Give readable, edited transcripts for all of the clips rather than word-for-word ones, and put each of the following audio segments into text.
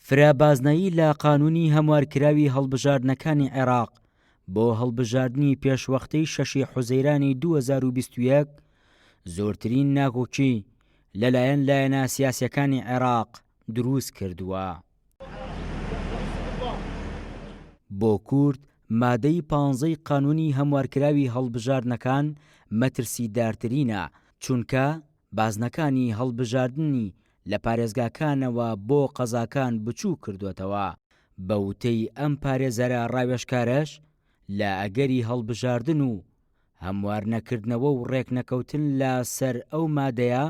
فرابازنایی لە قانونی هەموارکراوی هەڵبژاردنەکانی عێراق بۆ هەڵبژاردنی پێشوەختەی 6 حوزەیرانی 2021 زۆرترین ناکۆکی لەلایەن لایەنە سیاسیەکانی عێراق دروست کردووە. بۆ کورد مادەی 15 قانونی هەموارکراوی هەڵبژاردنەکان مەترسیدارترینە، چونکە بازنەکانی هەڵبژاردننی لە پارێزگاکانەوە بۆ قەزاکان بچوو کردوێتەوە. بە وتەی ئەم پارێزەرە ڕاوێژکارەش لە ئەگەری هەڵبژاردن و هەموار نەکردنەوە و ڕێکنەکەوتن لە سەر ئەو مادەیە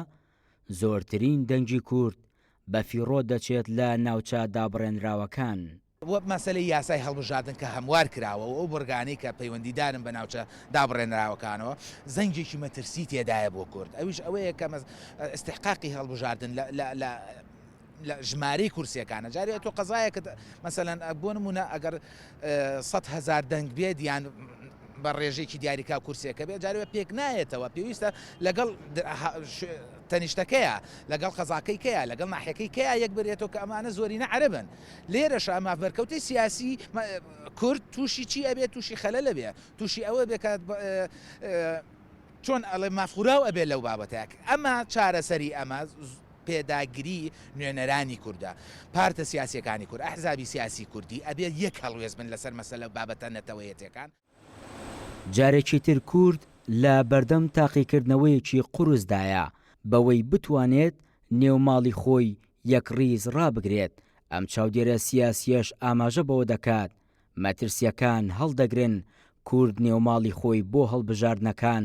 زۆرترین دەنگی کورد بەفیڕۆ دەچێت لە ناوچە دابڕێنراوەکان. وە مەسەلەی یاسای هەڵبژاردن کە هەموار کراوە و ئەو بۆرگانەی کە پەیوەندیدارن بە ناوچە دابڕێنراوەکانەوە زەنگێکی مەترسی تێدایە بۆ کورد. ئەویش ئەوەیە کە ئستحقاقی هەڵبژاردن لە ژمارەی کورسیەکانە جارێ تۆ قەزایەکە مەسەلەن بۆ نمونە ئەگەر 100,000 دەنگ بێت یان بە ڕێژێکی دیاریکا کورسێکە بێت جارێ پێک نایێتەوە پێویستە لەگەڵ تەنیشتەکەیە لەگەڵ قەزاکەی کەیە لەگەڵ ناحیەکەی کەیە یەک بێتەوە کە ئەمانە زۆرینە عەرەبن. لێرەش ئەمە بەرکەوتەی سیاسی کورد تووشی چی ئەبێت تووشی خەلەلە بێ تووشی ئەوە بێکات چۆن ئەڵێ مافوراو ئەبێت لەو بابەتەیە ئەمە چارەسەری ئەمە پێداگیری نوێنەرانی کووردە پارتە سیاسیەکانی کورد ئەحزابی سیاسی کوردی ئەبێت یەک هەڵوێز بن لەسەر مەسەلە بابەتە نەتەوەیەتەکان. جارێکی تر کورد لە بەردەم تاقیکردنەوەیەکی قورسدایە بەوەی بتوانێت نێوماڵی خۆی یەکڕیز ڕابگرێت. ئەم چاودێرە سیاسیەش ئاماژە بەوە دەکات مەترسیەکان هەڵدەگرن کورد نێوماڵی خۆی بۆ هەڵبژاردنەکان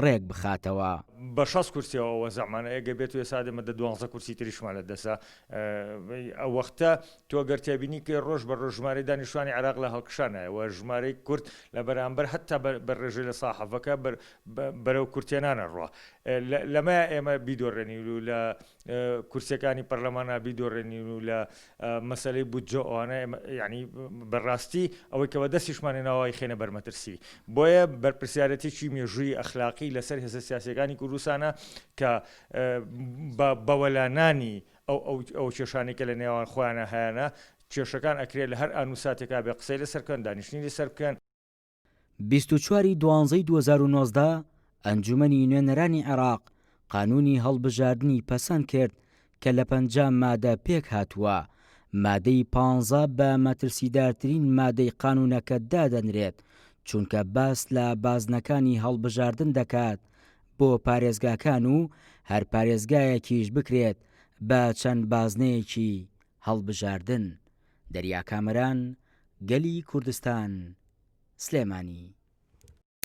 ڕێک بخاتەوە. بە 6 کورسیەوە زەمانە ئەگە بێت و ێسادەمە 12 کورسی تریشمان لە دەسا ئەو وەختە تۆ گەرتێبینی کە ڕۆژ بە ڕۆژمارەی دانیشتوانی عێراق لە هەڵکشانایەوە ژمارەی کورد لە بەرامبەر هەتا بەڕێژێ لە ساحەفەکە بەرەو کورتێنانە ڕوە لەمە ئێمە بیدۆڕێنی و لە کورسەکانی پەرلەمانە بیدۆڕێنین و لە مەسەلەی بودجە ئەوانە ینی بەڕاستی ئەوەی کەەوە دەستیشمانی ناوای خێنە بەرمەترسی بۆیە بەرپرسیارەتێکی مێژووی ئەخلاقی لەسەر هێزە سیاسیەکانی کوردستانە کە بەوەلانانی ئەو کێشانێکە لە نێوان خۆیانە هەیەە کێشەکان ئەکرێت لە هەر ئانووساتێکا بێ قسەی لەسەر بکەن دانیشتنی لەسەر بکەن. 24/12/2019 ئەنجومەنی نوێنەرانی عێراق قانونی هەڵبژاردننی پەسەند کرد کە لە 50 مادە پێک هاتووە. مادەی 15 بە مەترسیدارترین مادەی قانونەکە دادەنرێت چونکە باس لە بازنەکانی هەڵبژاردن دەکات بۆ پارێزگاکان و هەر پارێزگایەکیش بکرێت بە چەند بازنەیەکی هەڵبژاردن. دەریا کامەران، گەلی کوردستان، سلێمانی.